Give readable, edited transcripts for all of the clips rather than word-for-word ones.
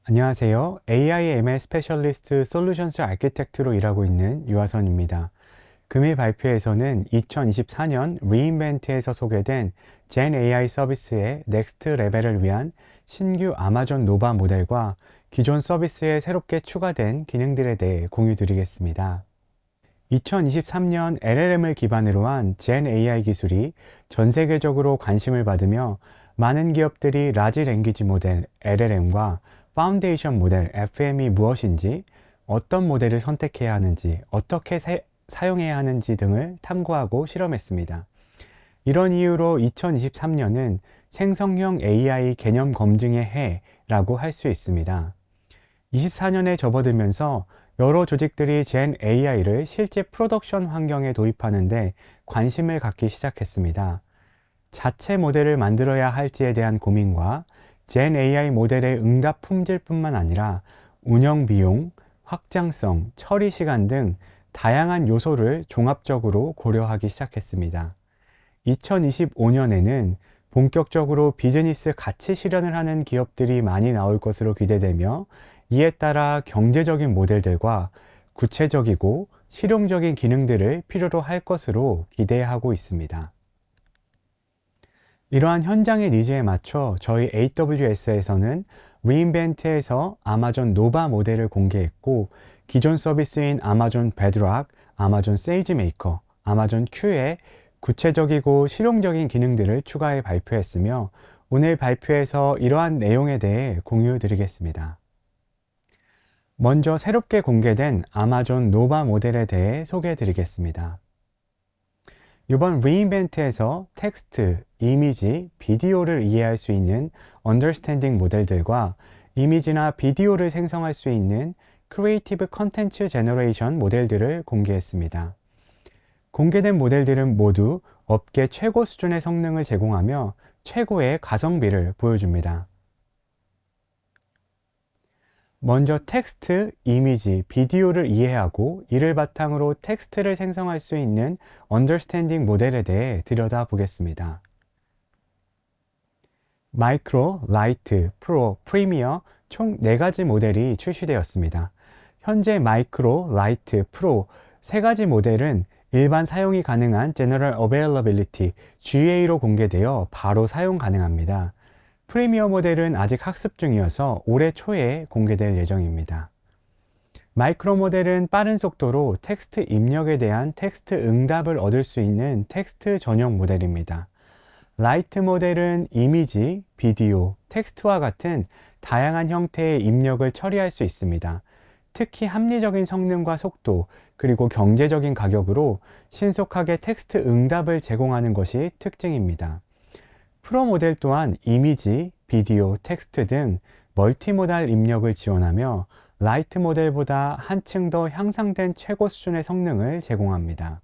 안녕하세요. AI ML 스페셜리스트 솔루션스 아키텍트로 일하고 있는 유하선입니다. 금일 발표에서는 2024년 리인벤트에서 소개된 Gen AI 서비스의 넥스트 레벨을 위한 신규 아마존 노바 모델과 기존 서비스에 새롭게 추가된 기능들에 대해 공유드리겠습니다. 2023년 LLM을 기반으로 한 Gen AI 기술이 전 세계적으로 관심을 받으며 많은 기업들이 라지 랭귀지 모델 LLM과 파운데이션 모델 FM이 무엇인지, 어떤 모델을 선택해야 하는지, 어떻게 사용해야 하는지 등을 탐구하고 실험했습니다. 이런 이유로 2023년은 생성형 AI 개념 검증의 해라고 할 수 있습니다. 24년에 접어들면서 여러 조직들이 Gen AI를 실제 프로덕션 환경에 도입하는데 관심을 갖기 시작했습니다. 자체 모델을 만들어야 할지에 대한 고민과 Gen AI 모델의 응답 품질뿐만 아니라 운영 비용, 확장성, 처리 시간 등 다양한 요소를 종합적으로 고려하기 시작했습니다. 2025년에는 본격적으로 비즈니스 가치 실현을 하는 기업들이 많이 나올 것으로 기대되며, 이에 따라 경제적인 모델들과 구체적이고 실용적인 기능들을 필요로 할 것으로 기대하고 있습니다. 이러한 현장의 니즈에 맞춰 저희 AWS에서는 리인벤트에서 아마존 노바 모델을 공개했고, 기존 서비스인 아마존 베드락, 아마존 세이지메이커, 아마존 큐에 구체적이고 실용적인 기능들을 추가해 발표했으며, 오늘 발표에서 이러한 내용에 대해 공유 드리겠습니다. 먼저 새롭게 공개된 아마존 노바 모델에 대해 소개해 드리겠습니다. 이번 리인벤트에서 텍스트, 이미지, 비디오를 이해할 수 있는 언더스탠딩 모델들과 이미지나 비디오를 생성할 수 있는 크리에이티브 컨텐츠 제너레이션 모델들을 공개했습니다. 공개된 모델들은 모두 업계 최고 수준의 성능을 제공하며 최고의 가성비를 보여줍니다. 먼저 텍스트, 이미지, 비디오를 이해하고 이를 바탕으로 텍스트를 생성할 수 있는 언더스탠딩 모델에 대해 들여다보겠습니다. 마이크로, 라이트, 프로, 프리미어 총 4가지 모델이 출시되었습니다. 현재 마이크로, 라이트, 프로 3가지 모델은 일반 사용이 가능한 General Availability, GA로 공개되어 바로 사용 가능합니다. 프리미어 모델은 아직 학습 중이어서 올해 초에 공개될 예정입니다. 마이크로 모델은 빠른 속도로 텍스트 입력에 대한 텍스트 응답을 얻을 수 있는 텍스트 전용 모델입니다. 라이트 모델은 이미지, 비디오, 텍스트와 같은 다양한 형태의 입력을 처리할 수 있습니다. 특히 합리적인 성능과 속도, 그리고 경제적인 가격으로 신속하게 텍스트 응답을 제공하는 것이 특징입니다. 프로 모델 또한 이미지, 비디오, 텍스트 등 멀티모달 입력을 지원하며 라이트 모델보다 한층 더 향상된 최고 수준의 성능을 제공합니다.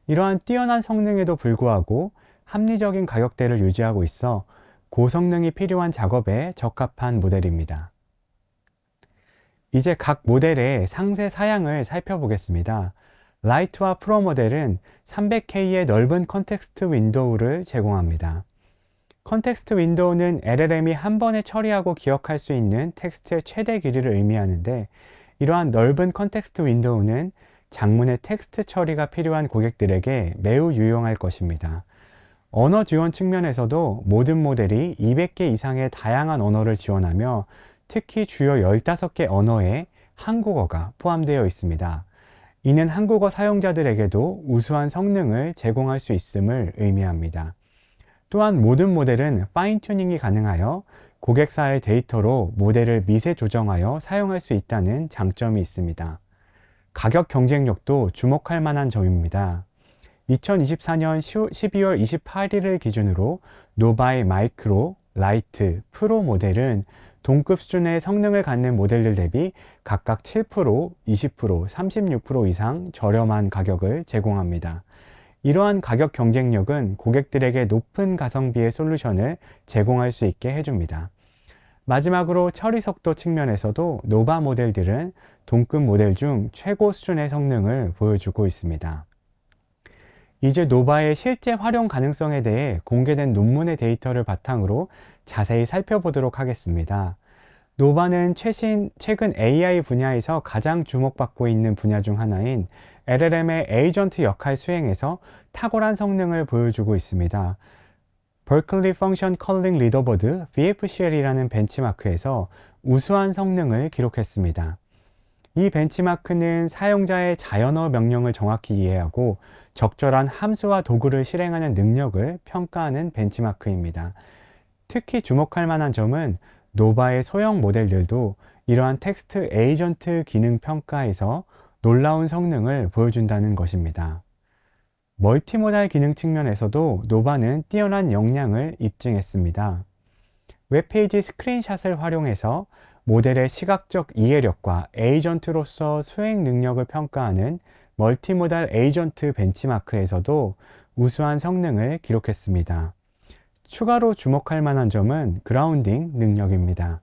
이러한 뛰어난 성능에도 불구하고 합리적인 가격대를 유지하고 있어 고성능이 필요한 작업에 적합한 모델입니다. 이제 각 모델의 상세 사양을 살펴보겠습니다. 라이트와 프로 모델은 300K의 넓은 컨텍스트 윈도우를 제공합니다. 컨텍스트 윈도우는 LLM이 한 번에 처리하고 기억할 수 있는 텍스트의 최대 길이를 의미하는데, 이러한 넓은 컨텍스트 윈도우는 장문의 텍스트 처리가 필요한 고객들에게 매우 유용할 것입니다. 언어 지원 측면에서도 모든 모델이 200개 이상의 다양한 언어를 지원하며 특히 주요 15개 언어에 한국어가 포함되어 있습니다. 이는 한국어 사용자들에게도 우수한 성능을 제공할 수 있음을 의미합니다. 또한 모든 모델은 파인 튜닝이 가능하여 고객사의 데이터로 모델을 미세 조정하여 사용할 수 있다는 장점이 있습니다. 가격 경쟁력도 주목할 만한 점입니다. 2024년 12월 28일을 기준으로 노바의 마이크로, 라이트, 프로 모델은 동급 수준의 성능을 갖는 모델들 대비 각각 7%, 20%, 36% 이상 저렴한 가격을 제공합니다. 이러한 가격 경쟁력은 고객들에게 높은 가성비의 솔루션을 제공할 수 있게 해줍니다. 마지막으로 처리 속도 측면에서도 노바 모델들은 동급 모델 중 최고 수준의 성능을 보여주고 있습니다. 이제 노바의 실제 활용 가능성에 대해 공개된 논문의 데이터를 바탕으로 자세히 살펴보도록 하겠습니다. 노바는 최근 AI 분야에서 가장 주목받고 있는 분야 중 하나인 LLM의 에이전트 역할 수행에서 탁월한 성능을 보여주고 있습니다. Berkeley Function Calling Leaderboard BFCL이라는 벤치마크에서 우수한 성능을 기록했습니다. 이 벤치마크는 사용자의 자연어 명령을 정확히 이해하고 적절한 함수와 도구를 실행하는 능력을 평가하는 벤치마크입니다. 특히 주목할 만한 점은 노바의 소형 모델들도 이러한 텍스트 에이전트 기능 평가에서 놀라운 성능을 보여준다는 것입니다. 멀티모달 기능 측면에서도 노바는 뛰어난 역량을 입증했습니다. 웹페이지 스크린샷을 활용해서 모델의 시각적 이해력과 에이전트로서 수행 능력을 평가하는 멀티모달 에이전트 벤치마크에서도 우수한 성능을 기록했습니다. 추가로 주목할 만한 점은 그라운딩 능력입니다.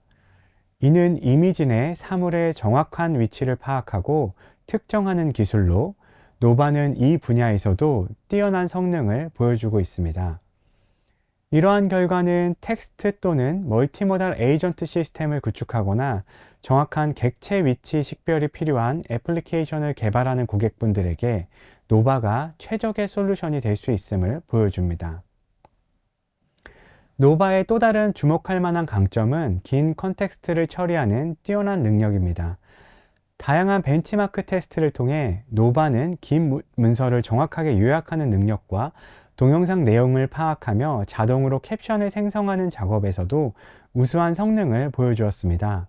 이는 이미지 내 사물의 정확한 위치를 파악하고 특정하는 기술로 노바는 이 분야에서도 뛰어난 성능을 보여주고 있습니다. 이러한 결과는 텍스트 또는 멀티모달 에이전트 시스템을 구축하거나 정확한 객체 위치 식별이 필요한 애플리케이션을 개발하는 고객분들에게 노바가 최적의 솔루션이 될 수 있음을 보여줍니다. 노바의 또 다른 주목할 만한 강점은 긴 컨텍스트를 처리하는 뛰어난 능력입니다. 다양한 벤치마크 테스트를 통해 노바는 긴 문서를 정확하게 요약하는 능력과 동영상 내용을 파악하며 자동으로 캡션을 생성하는 작업에서도 우수한 성능을 보여주었습니다.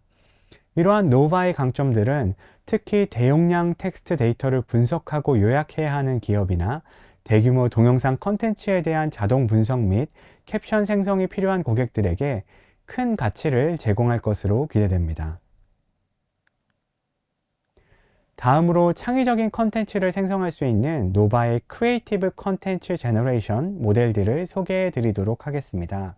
이러한 노바의 강점들은 특히 대용량 텍스트 데이터를 분석하고 요약해야 하는 기업이나 대규모 동영상 컨텐츠에 대한 자동 분석 및 캡션 생성이 필요한 고객들에게 큰 가치를 제공할 것으로 기대됩니다. 다음으로 창의적인 컨텐츠를 생성할 수 있는 노바의 크리에이티브 컨텐츠 제너레이션 모델들을 소개해 드리도록 하겠습니다.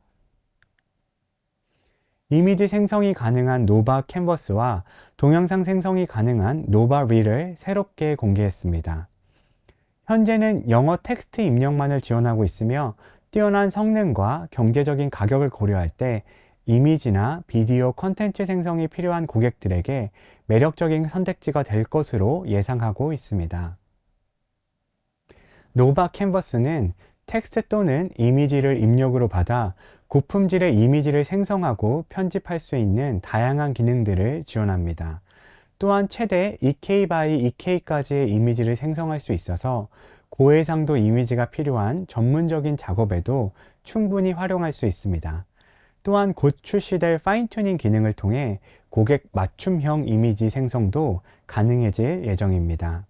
이미지 생성이 가능한 노바 캔버스와 동영상 생성이 가능한 노바 릴을 새롭게 공개했습니다. 현재는 영어 텍스트 입력만을 지원하고 있으며 뛰어난 성능과 경제적인 가격을 고려할 때 이미지나 비디오 컨텐츠 생성이 필요한 고객들에게 매력적인 선택지가 될 것으로 예상하고 있습니다. 노바 캔버스는 텍스트 또는 이미지를 입력으로 받아 고품질의 이미지를 생성하고 편집할 수 있는 다양한 기능들을 지원합니다. 또한 최대 2K by 2K까지의 이미지를 생성할 수 있어서 고해상도 이미지가 필요한 전문적인 작업에도 충분히 활용할 수 있습니다. 또한 곧 출시될 파인튜닝 기능을 통해 고객 맞춤형 이미지 생성도 가능해질 예정입니다.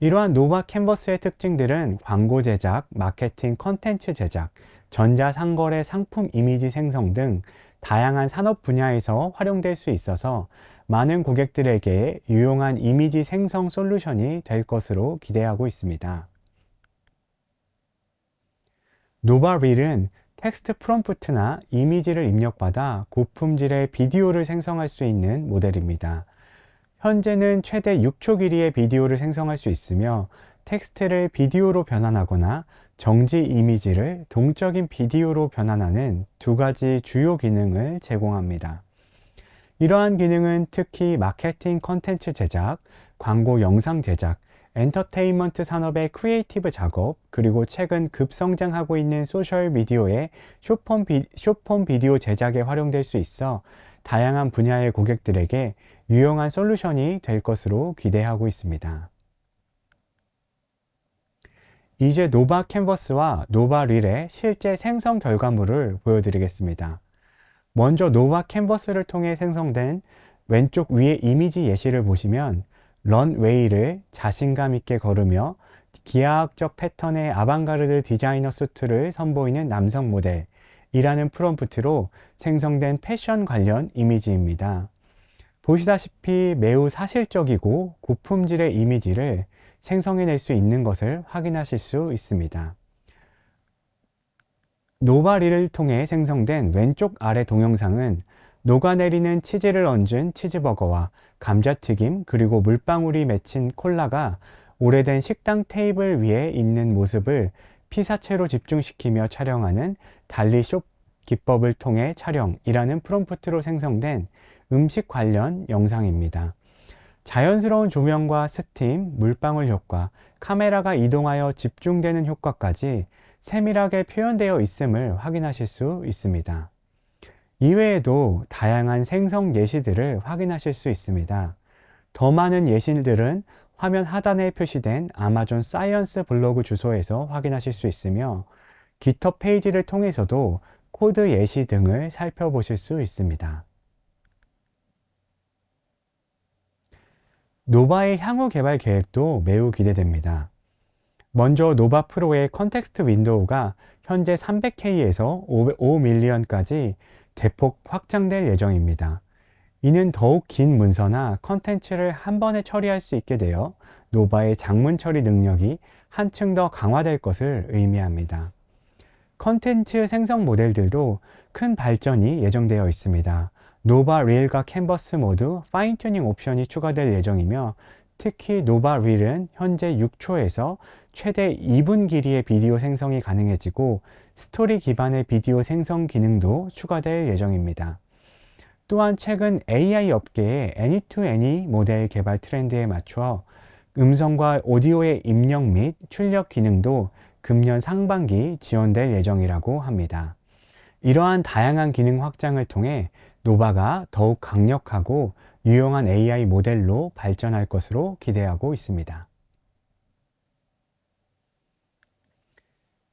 이러한 노바 캔버스의 특징들은 광고 제작, 마케팅 컨텐츠 제작, 전자상거래 상품 이미지 생성 등 다양한 산업 분야에서 활용될 수 있어서 많은 고객들에게 유용한 이미지 생성 솔루션이 될 것으로 기대하고 있습니다. 노바 릴은 텍스트 프롬프트나 이미지를 입력받아 고품질의 비디오를 생성할 수 있는 모델입니다. 현재는 최대 6초 길이의 비디오를 생성할 수 있으며 텍스트를 비디오로 변환하거나 정지 이미지를 동적인 비디오로 변환하는 두 가지 주요 기능을 제공합니다. 이러한 기능은 특히 마케팅 컨텐츠 제작, 광고 영상 제작, 엔터테인먼트 산업의 크리에이티브 작업, 그리고 최근 급성장하고 있는 소셜 미디어의 숏폼 비디오 제작에 활용될 수 있어 다양한 분야의 고객들에게 유용한 솔루션이 될 것으로 기대하고 있습니다. 이제 노바 캔버스와 노바 릴의 실제 생성 결과물을 보여드리겠습니다. 먼저 노바 캔버스를 통해 생성된 왼쪽 위의 이미지 예시를 보시면 런웨이를 자신감 있게 걸으며 기하학적 패턴의 아방가르드 디자이너 수트를 선보이는 남성 모델이라는 프롬프트로 생성된 패션 관련 이미지입니다. 보시다시피 매우 사실적이고 고품질의 이미지를 생성해낼 수 있는 것을 확인하실 수 있습니다. 노바릴을 통해 생성된 왼쪽 아래 동영상은 녹아내리는 치즈를 얹은 치즈버거와 감자튀김 그리고 물방울이 맺힌 콜라가 오래된 식당 테이블 위에 있는 모습을 피사체로 집중시키며 촬영하는 달리 숏 기법을 통해 촬영이라는 프롬프트로 생성된 음식 관련 영상입니다. 자연스러운 조명과 스팀, 물방울 효과, 카메라가 이동하여 집중되는 효과까지 세밀하게 표현되어 있음을 확인하실 수 있습니다. 이외에도 다양한 생성 예시들을 확인하실 수 있습니다. 더 많은 예시들은 화면 하단에 표시된 아마존 사이언스 블로그 주소에서 확인하실 수 있으며 GitHub 페이지를 통해서도 코드 예시 등을 살펴보실 수 있습니다. 노바의 향후 개발 계획도 매우 기대됩니다. 먼저 노바 프로의 컨텍스트 윈도우가 현재 300K에서 5밀리언까지 대폭 확장될 예정입니다. 이는 더욱 긴 문서나 컨텐츠를 한 번에 처리할 수 있게 되어 노바의 장문 처리 능력이 한층 더 강화될 것을 의미합니다. 컨텐츠 생성 모델들도 큰 발전이 예정되어 있습니다. 노바 릴과 캔버스 모두 파인 튜닝 옵션이 추가될 예정이며 특히 노바 릴은 현재 6초에서 최대 2분 길이의 비디오 생성이 가능해지고 스토리 기반의 비디오 생성 기능도 추가될 예정입니다. 또한 최근 AI 업계의 애니-투-애니 모델 개발 트렌드에 맞춰 음성과 오디오의 입력 및 출력 기능도 금년 상반기 지원될 예정이라고 합니다. 이러한 다양한 기능 확장을 통해 노바가 더욱 강력하고 유용한 AI 모델로 발전할 것으로 기대하고 있습니다.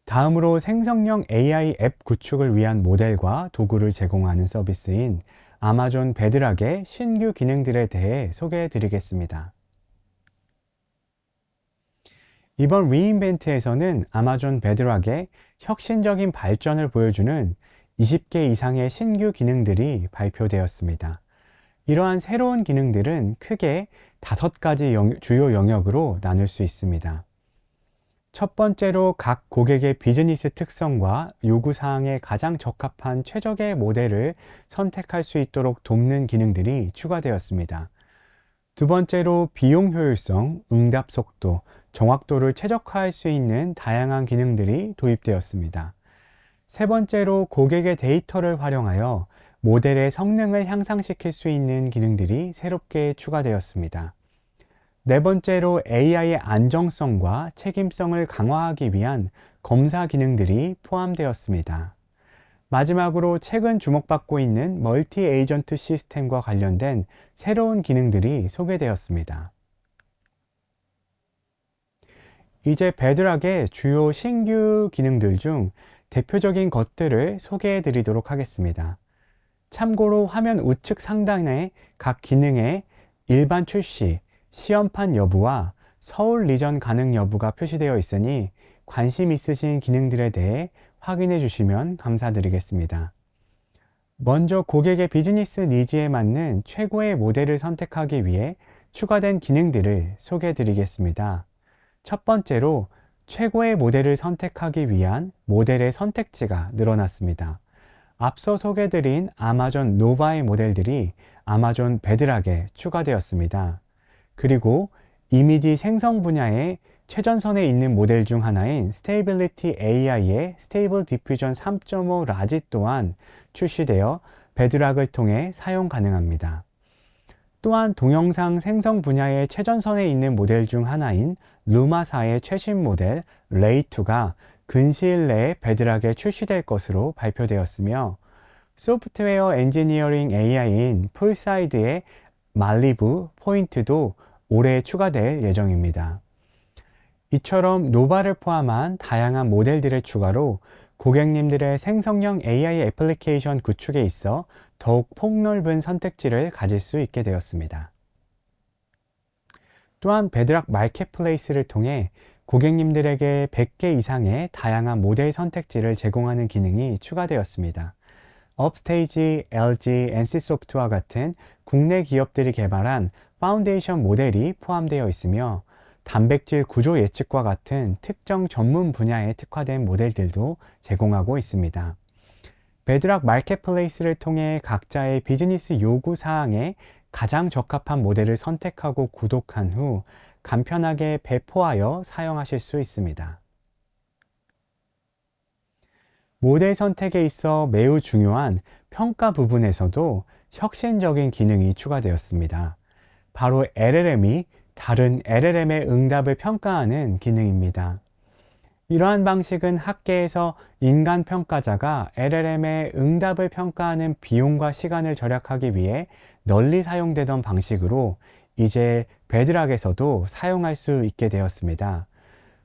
다음으로 생성형 AI 앱 구축을 위한 모델과 도구를 제공하는 서비스인 아마존 베드락의 신규 기능들에 대해 소개해 드리겠습니다. 이번 리인벤트에서는 아마존 베드락의 혁신적인 발전을 보여주는 20개 이상의 신규 기능들이 발표되었습니다. 이러한 새로운 기능들은 크게 5가지 주요 영역으로 나눌 수 있습니다. 첫 번째로 각 고객의 비즈니스 특성과 요구사항에 가장 적합한 최적의 모델을 선택할 수 있도록 돕는 기능들이 추가되었습니다. 두 번째로 비용 효율성, 응답 속도, 정확도를 최적화할 수 있는 다양한 기능들이 도입되었습니다. 세 번째로 고객의 데이터를 활용하여 모델의 성능을 향상시킬 수 있는 기능들이 새롭게 추가되었습니다. 네 번째로 AI의 안정성과 책임성을 강화하기 위한 검사 기능들이 포함되었습니다. 마지막으로 최근 주목받고 있는 멀티 에이전트 시스템과 관련된 새로운 기능들이 소개되었습니다. 이제 베드락의 주요 신규 기능들 중 대표적인 것들을 소개해 드리도록 하겠습니다. 참고로 화면 우측 상단에 각 기능의 일반 출시, 시험판 여부와 서울 리전 가능 여부가 표시되어 있으니 관심 있으신 기능들에 대해 확인해 주시면 감사드리겠습니다. 먼저 고객의 비즈니스 니즈에 맞는 최고의 모델을 선택하기 위해 추가된 기능들을 소개해 드리겠습니다. 첫 번째로 최고의 모델을 선택하기 위한 모델의 선택지가 늘어났습니다. 앞서 소개드린 아마존 노바의 모델들이 아마존 베드락에 추가되었습니다. 그리고 이미지 생성 분야의 최전선에 있는 모델 중 하나인 스테이빌리티 AI의 스테이블 디퓨전 3.5 라지 또한 출시되어 베드락을 통해 사용 가능합니다. 또한 동영상 생성 분야의 최전선에 있는 모델 중 하나인 루마사의 최신 모델 레이2가 근시일 내에 베드락에 출시될 것으로 발표되었으며 소프트웨어 엔지니어링 AI인 풀사이드의 말리부 포인트도 올해 추가될 예정입니다. 이처럼 노바를 포함한 다양한 모델들의 추가로 고객님들의 생성형 AI 애플리케이션 구축에 있어 더욱 폭넓은 선택지를 가질 수 있게 되었습니다. 또한 베드락 마켓플레이스를 통해 고객님들에게 100개 이상의 다양한 모델 선택지를 제공하는 기능이 추가되었습니다. 업스테이지, LG, NC소프트와 같은 국내 기업들이 개발한 파운데이션 모델이 포함되어 있으며 단백질 구조 예측과 같은 특정 전문 분야에 특화된 모델들도 제공하고 있습니다. 베드락 마켓플레이스를 통해 각자의 비즈니스 요구 사항에 가장 적합한 모델을 선택하고 구독한 후 간편하게 배포하여 사용하실 수 있습니다. 모델 선택에 있어 매우 중요한 평가 부분에서도 혁신적인 기능이 추가되었습니다. 바로 LLM이 다른 LLM의 응답을 평가하는 기능입니다. 이러한 방식은 학계에서 인간 평가자가 LLM의 응답을 평가하는 비용과 시간을 절약하기 위해 널리 사용되던 방식으로 이제 베드락에서도 사용할 수 있게 되었습니다.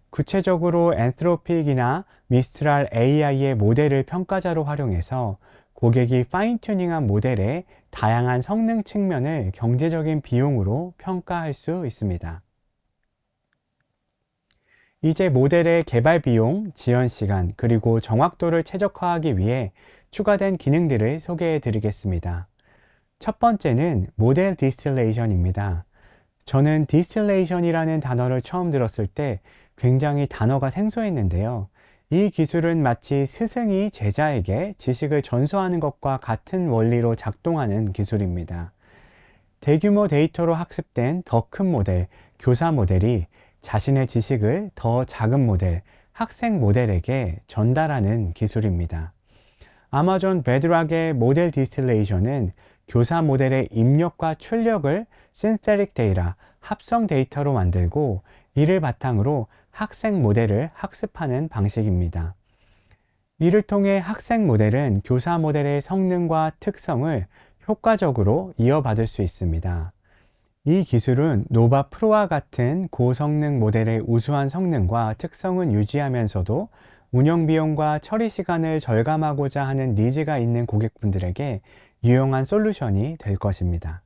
구체적으로 엔트로픽이나 미스트랄 AI의 모델을 평가자로 활용해서 고객이 파인튜닝한 모델의 다양한 성능 측면을 경제적인 비용으로 평가할 수 있습니다. 이제 모델의 개발 비용, 지연 시간, 그리고 정확도를 최적화하기 위해 추가된 기능들을 소개해 드리겠습니다. 첫 번째는 모델 디스틸레이션입니다. 저는 디스틸레이션이라는 단어를 처음 들었을 때 굉장히 단어가 생소했는데요. 이 기술은 마치 스승이 제자에게 지식을 전수하는 것과 같은 원리로 작동하는 기술입니다. 대규모 데이터로 학습된 더 큰 모델, 교사 모델이 자신의 지식을 더 작은 모델, 학생 모델에게 전달하는 기술입니다. 아마존 베드락의 모델 디스틸레이션은 교사 모델의 입력과 출력을 신세틱 데이터, 합성 데이터로 만들고 이를 바탕으로 학생 모델을 학습하는 방식입니다. 이를 통해 학생 모델은 교사 모델의 성능과 특성을 효과적으로 이어받을 수 있습니다. 이 기술은 노바 프로와 같은 고성능 모델의 우수한 성능과 특성은 유지하면서도 운영 비용과 처리 시간을 절감하고자 하는 니즈가 있는 고객분들에게 유용한 솔루션이 될 것입니다.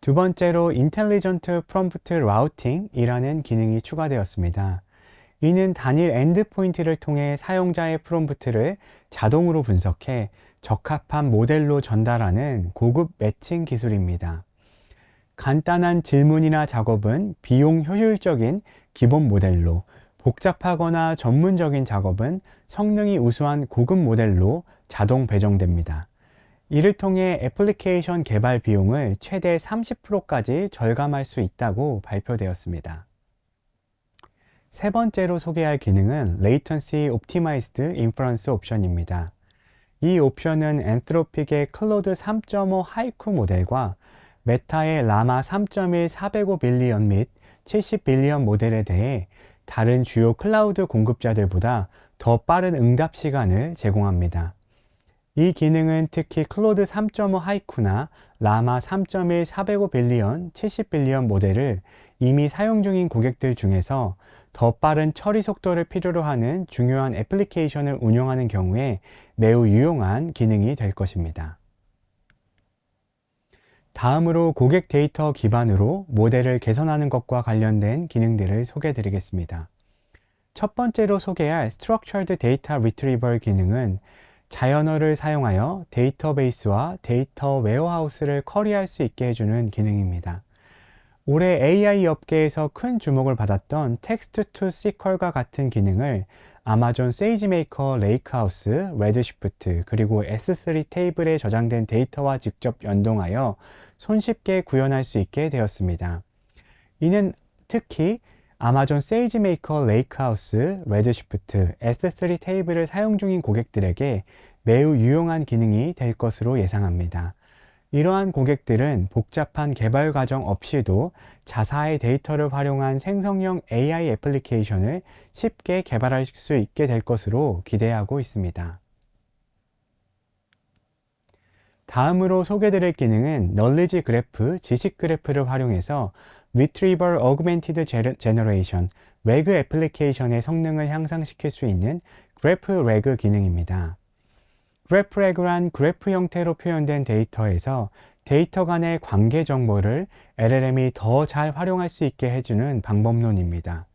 두 번째로 인텔리전트 프롬프트 라우팅이라는 기능이 추가되었습니다. 이는 단일 엔드포인트를 통해 사용자의 프롬프트를 자동으로 분석해 적합한 모델로 전달하는 고급 매칭 기술입니다. 간단한 질문이나 작업은 비용 효율적인 기본 모델로, 복잡하거나 전문적인 작업은 성능이 우수한 고급 모델로 자동 배정됩니다. 이를 통해 애플리케이션 개발 비용을 최대 30%까지 절감할 수 있다고 발표되었습니다. 세 번째로 소개할 기능은 Latency Optimized Inference 옵션입니다. 이 옵션은 엔트로픽의 클로드 3.5 하이쿠 모델과 메타의 라마 3.1 405 빌리언 및 70 빌리언 모델에 대해 다른 주요 클라우드 공급자들보다 더 빠른 응답 시간을 제공합니다. 이 기능은 특히 클로드 3.5 하이쿠나 라마 3.1 405 빌리언, 70 빌리언 모델을 이미 사용 중인 고객들 중에서 더 빠른 처리 속도를 필요로 하는 중요한 애플리케이션을 운영하는 경우에 매우 유용한 기능이 될 것입니다. 다음으로 고객 데이터 기반으로 모델을 개선하는 것과 관련된 기능들을 소개해 드리겠습니다. 첫 번째로 소개할 Structured Data Retrieval 기능은 자연어를 사용하여 데이터베이스와 데이터 웨어하우스를 쿼리할 수 있게 해주는 기능입니다. 올해 AI 업계에서 큰 주목을 받았던 텍스트 투 SQL과 같은 기능을 아마존 세이지메이커 레이크하우스, 레드시프트, 그리고 S3 테이블에 저장된 데이터와 직접 연동하여 손쉽게 구현할 수 있게 되었습니다. 이는 특히 아마존 세이지메이커 레이크하우스, 레드시프트, S3 테이블을 사용 중인 고객들에게 매우 유용한 기능이 될 것으로 예상합니다. 이러한 고객들은 복잡한 개발 과정 없이도 자사의 데이터를 활용한 생성형 AI 애플리케이션을 쉽게 개발할 수 있게 될 것으로 기대하고 있습니다. 다음으로 소개드릴 기능은 널리지 그래프, 지식 그래프를 활용해서 Retrieval Augmented Generation, RAG 애플리케이션의 성능을 향상시킬 수 있는 그래프 RAG 기능입니다. 그래프 RAG란 그래프 형태로 표현된 데이터에서 데이터 간의 관계 정보를 LLM이 더 잘 활용할 수 있게 해주는 방법론입니다.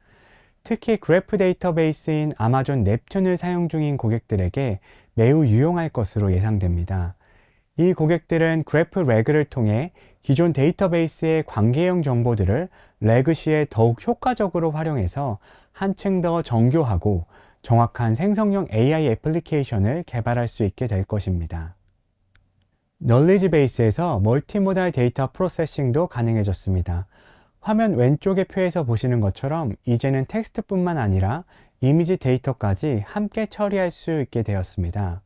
특히 그래프 데이터베이스인 아마존 넵튠을 사용 중인 고객들에게 매우 유용할 것으로 예상됩니다. 이 고객들은 그래프 RAG를 통해 기존 데이터베이스의 관계형 정보들을 RAG 시에 더욱 효과적으로 활용해서 한층 더 정교하고 정확한 생성형 AI 애플리케이션을 개발할 수 있게 될 것입니다. 널리지 베이스에서 멀티모달 데이터 프로세싱도 가능해졌습니다. 화면 왼쪽의 표에서 보시는 것처럼 이제는 텍스트뿐만 아니라 이미지 데이터까지 함께 처리할 수 있게 되었습니다.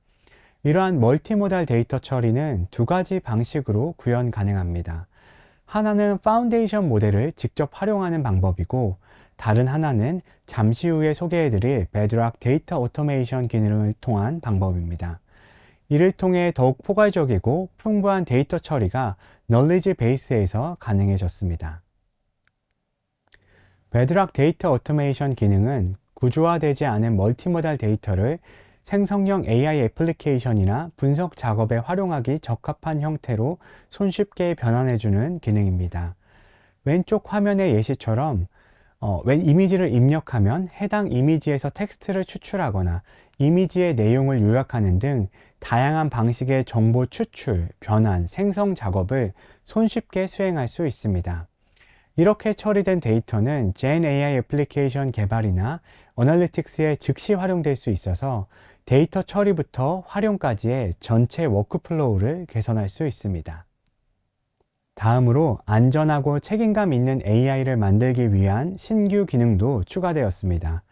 이러한 멀티모달 데이터 처리는 두 가지 방식으로 구현 가능합니다. 하나는 파운데이션 모델을 직접 활용하는 방법이고, 다른 하나는 잠시 후에 소개해드릴 베드락 데이터 오토메이션 기능을 통한 방법입니다. 이를 통해 더욱 포괄적이고 풍부한 데이터 처리가 널리지 베이스에서 가능해졌습니다. 베드락 데이터 오토메이션 기능은 구조화되지 않은 멀티모달 데이터를 생성형 AI 애플리케이션이나 분석 작업에 활용하기 적합한 형태로 손쉽게 변환해주는 기능입니다. 왼쪽 화면의 예시처럼 이미지를 입력하면 해당 이미지에서 텍스트를 추출하거나 이미지의 내용을 요약하는 등 다양한 방식의 정보 추출, 변환, 생성 작업을 손쉽게 수행할 수 있습니다. 이렇게 처리된 데이터는 Gen AI 애플리케이션 개발이나 어널리틱스에 즉시 활용될 수 있어서 데이터 처리부터 활용까지의 전체 워크플로우를 개선할 수 있습니다. 다음으로 안전하고 책임감 있는 AI를 만들기 위한 신규 기능도 추가되었습니다.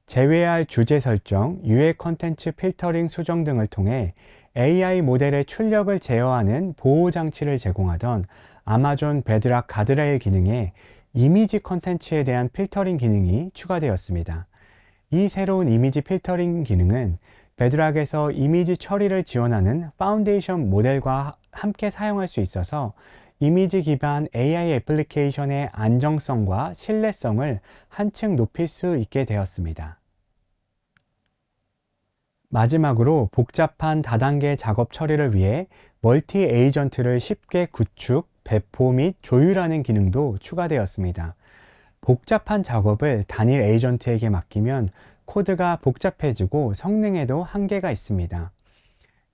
제외할 주제 설정, 유해 컨텐츠 필터링 수정 등을 통해 AI 모델의 출력을 제어하는 보호 장치를 제공하던 아마존 베드락 가드레일 기능에 이미지 컨텐츠에 대한 필터링 기능이 추가되었습니다. 이 새로운 이미지 필터링 기능은 베드락에서 이미지 처리를 지원하는 파운데이션 모델과 함께 사용할 수 있어서 이미지 기반 AI 애플리케이션의 안정성과 신뢰성을 한층 높일 수 있게 되었습니다. 마지막으로 복잡한 다단계 작업 처리를 위해 멀티 에이전트를 쉽게 구축, 배포 및 조율하는 기능도 추가되었습니다. 복잡한 작업을 단일 에이전트에게 맡기면 코드가 복잡해지고 성능에도 한계가 있습니다.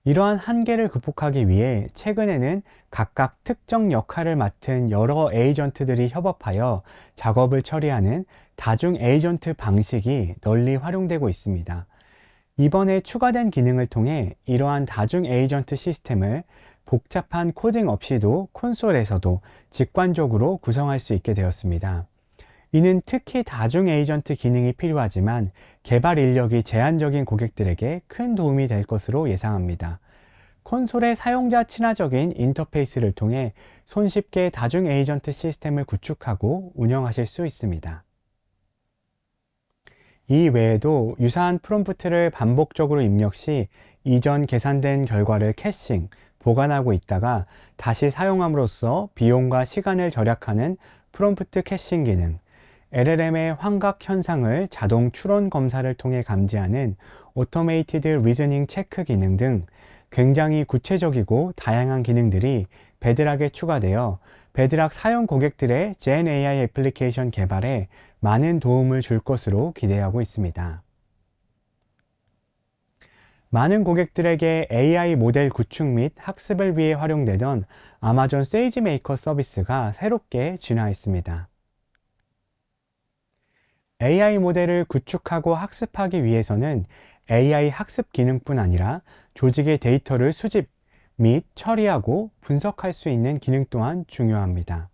이러한 한계를 극복하기 위해 최근에는 각각 특정 역할을 맡은 여러 에이전트들이 협업하여 작업을 처리하는 다중 에이전트 방식이 널리 활용되고 있습니다. 이번에 추가된 기능을 통해 이러한 다중 에이전트 시스템을 복잡한 코딩 없이도 콘솔에서도 직관적으로 구성할 수 있게 되었습니다. 이는 특히 다중 에이전트 기능이 필요하지만 개발 인력이 제한적인 고객들에게 큰 도움이 될 것으로 예상합니다. 콘솔의 사용자 친화적인 인터페이스를 통해 손쉽게 다중 에이전트 시스템을 구축하고 운영하실 수 있습니다. 이 외에도 유사한 프롬프트를 반복적으로 입력 시 이전 계산된 결과를 캐싱, 보관하고 있다가 다시 사용함으로써 비용과 시간을 절약하는 프롬프트 캐싱 기능, LLM의 환각 현상을 자동 추론 검사를 통해 감지하는 오토메이티드 리즈닝 체크 기능 등 굉장히 구체적이고 다양한 기능들이 베드락에 추가되어 베드락 사용 고객들의 Gen AI 애플리케이션 개발에 많은 도움을 줄 것으로 기대하고 있습니다. 많은 고객들에게 AI 모델 구축 및 학습을 위해 활용되던 아마존 세이지메이커 서비스가 새롭게 진화했습니다. AI 모델을 구축하고 학습하기 위해서는 AI 학습 기능뿐 아니라 조직의 데이터를 수집 및 처리하고 분석할 수 있는 기능 또한 중요합니다.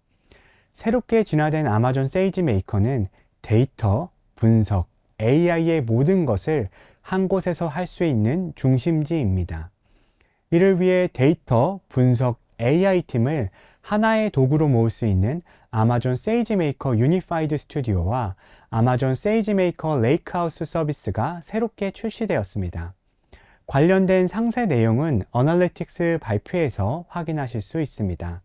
새롭게 진화된 아마존 세이지메이커는 데이터, 분석, AI의 모든 것을 한 곳에서 할 수 있는 중심지입니다. 이를 위해 데이터, 분석, AI 팀을 하나의 도구로 모을 수 있는 아마존 세이지메이커 유니파이드 스튜디오와 아마존 세이지메이커 레이크하우스 서비스가 새롭게 출시되었습니다. 관련된 상세 내용은 어널리틱스 발표에서 확인하실 수 있습니다.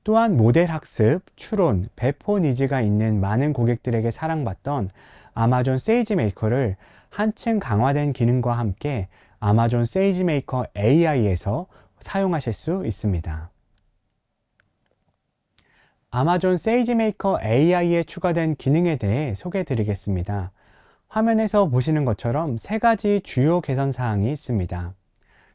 또한 모델 학습, 추론, 배포 니즈가 있는 많은 고객들에게 사랑받던 아마존 세이지메이커를 한층 강화된 기능과 함께 아마존 세이지메이커 AI에서 사용하실 수 있습니다. 아마존 세이지메이커 AI에 추가된 기능에 대해 소개해 드리겠습니다. 화면에서 보시는 것처럼 세 가지 주요 개선 사항이 있습니다.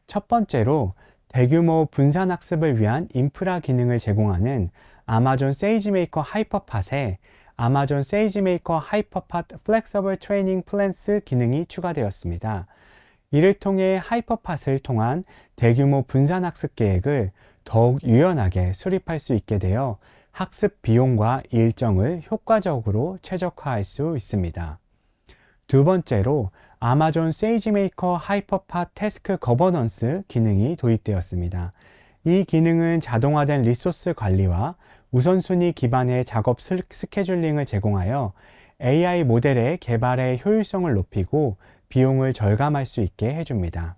첫 번째로 대규모 분산 학습을 위한 인프라 기능을 제공하는 아마존 세이지메이커 하이퍼팟에 아마존 세이지메이커 하이퍼팟 플렉서블 트레이닝 플랜스 기능이 추가되었습니다. 이를 통해 하이퍼팟을 통한 대규모 분산 학습 계획을 더욱 유연하게 수립할 수 있게 되어 학습 비용과 일정을 효과적으로 최적화할 수 있습니다. 두 번째로 아마존 세이지메이커 하이퍼팟 태스크 거버넌스 기능이 도입되었습니다. 이 기능은 자동화된 리소스 관리와 우선순위 기반의 작업 스케줄링을 제공하여 AI 모델의 개발의 효율성을 높이고 비용을 절감할 수 있게 해줍니다.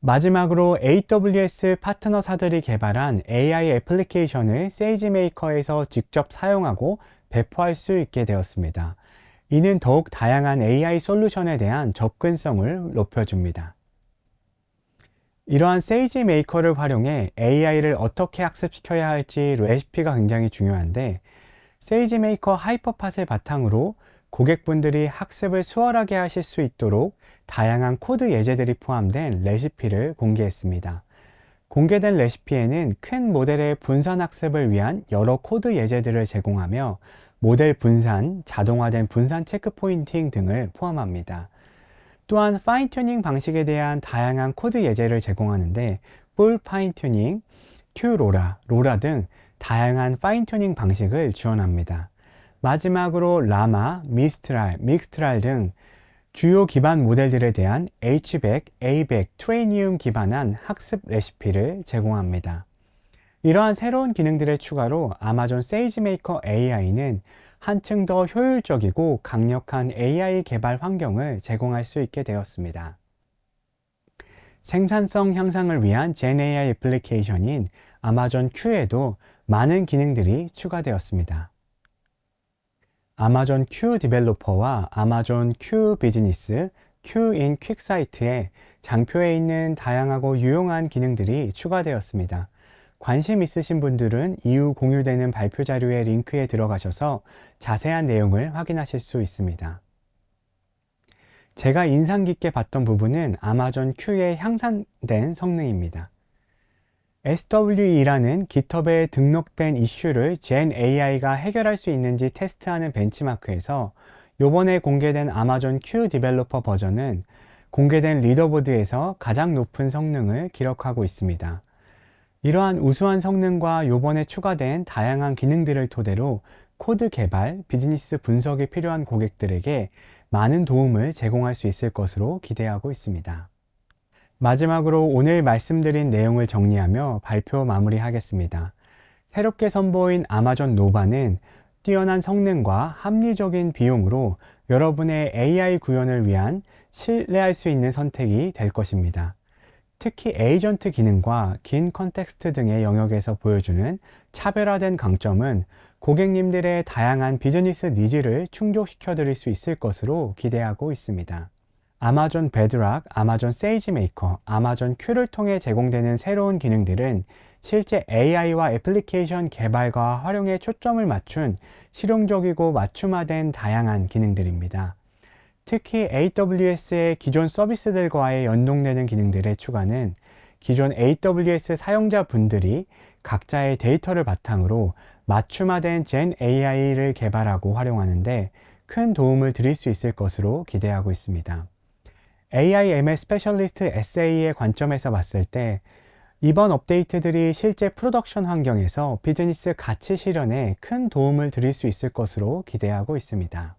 마지막으로 AWS 파트너사들이 개발한 AI 애플리케이션을 세이지메이커에서 직접 사용하고 배포할 수 있게 되었습니다. 이는 더욱 다양한 AI 솔루션에 대한 접근성을 높여줍니다. 이러한 세이지 메이커를 활용해 AI를 어떻게 학습시켜야 할지 레시피가 굉장히 중요한데, 세이지 메이커 하이퍼팟을 바탕으로 고객분들이 학습을 수월하게 하실 수 있도록 다양한 코드 예제들이 포함된 레시피를 공개했습니다. 공개된 레시피에는 큰 모델의 분산 학습을 위한 여러 코드 예제들을 제공하며 모델 분산, 자동화된 분산 체크 포인팅 등을 포함합니다. 또한 파인 튜닝 방식에 대한 다양한 코드 예제를 제공하는데 풀 파인 튜닝, 큐로라, 로라 등 다양한 파인 튜닝 방식을 지원합니다. 마지막으로 라마, 미스트랄, 믹스트랄 등 주요 기반 모델들에 대한 H100, A100, 트레이니움 기반한 학습 레시피를 제공합니다. 이러한 새로운 기능들의 추가로 아마존 세이지메이커 AI는 한층 더 효율적이고 강력한 AI 개발 환경을 제공할 수 있게 되었습니다. 생산성 향상을 위한 GenAI 애플리케이션인 아마존 Q에도 많은 기능들이 추가되었습니다. 아마존 Q 디벨로퍼와 아마존 Q 비즈니스, Q 인 퀵사이트에 장표에 있는 다양하고 유용한 기능들이 추가되었습니다. 관심 있으신 분들은 이후 공유되는 발표 자료의 링크에 들어가셔서 자세한 내용을 확인하실 수 있습니다. 제가 인상 깊게 봤던 부분은 아마존 Q의 향상된 성능입니다. SWE라는 GitHub에 등록된 이슈를 GenAI가 해결할 수 있는지 테스트하는 벤치마크에서 이번에 공개된 아마존 Q 디벨로퍼 버전은 공개된 리더보드에서 가장 높은 성능을 기록하고 있습니다. 이러한 우수한 성능과 요번에 추가된 다양한 기능들을 토대로 코드 개발, 비즈니스 분석이 필요한 고객들에게 많은 도움을 제공할 수 있을 것으로 기대하고 있습니다. 마지막으로 오늘 말씀드린 내용을 정리하며 발표 마무리하겠습니다. 새롭게 선보인 아마존 노바는 뛰어난 성능과 합리적인 비용으로 여러분의 AI 구현을 위한 신뢰할 수 있는 선택이 될 것입니다. 특히 에이전트 기능과 긴 컨텍스트 등의 영역에서 보여주는 차별화된 강점은 고객님들의 다양한 비즈니스 니즈를 충족시켜 드릴 수 있을 것으로 기대하고 있습니다. 아마존 베드락, 아마존 세이지메이커, 아마존 Q를 통해 제공되는 새로운 기능들은 실제 AI와 애플리케이션 개발과 활용에 초점을 맞춘 실용적이고 맞춤화된 다양한 기능들입니다. 특히 AWS의 기존 서비스들과의 연동되는 기능들의 추가는 기존 AWS 사용자분들이 각자의 데이터를 바탕으로 맞춤화된 Gen AI를 개발하고 활용하는데 큰 도움을 드릴 수 있을 것으로 기대하고 있습니다. AI ML 스페셜리스트 SA의 관점에서 봤을 때 이번 업데이트들이 실제 프로덕션 환경에서 비즈니스 가치 실현에 큰 도움을 드릴 수 있을 것으로 기대하고 있습니다.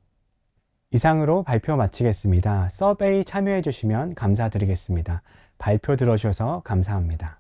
이상으로 발표 마치겠습니다. 서베이 참여해 주시면 감사드리겠습니다. 발표 들어주셔서 감사합니다.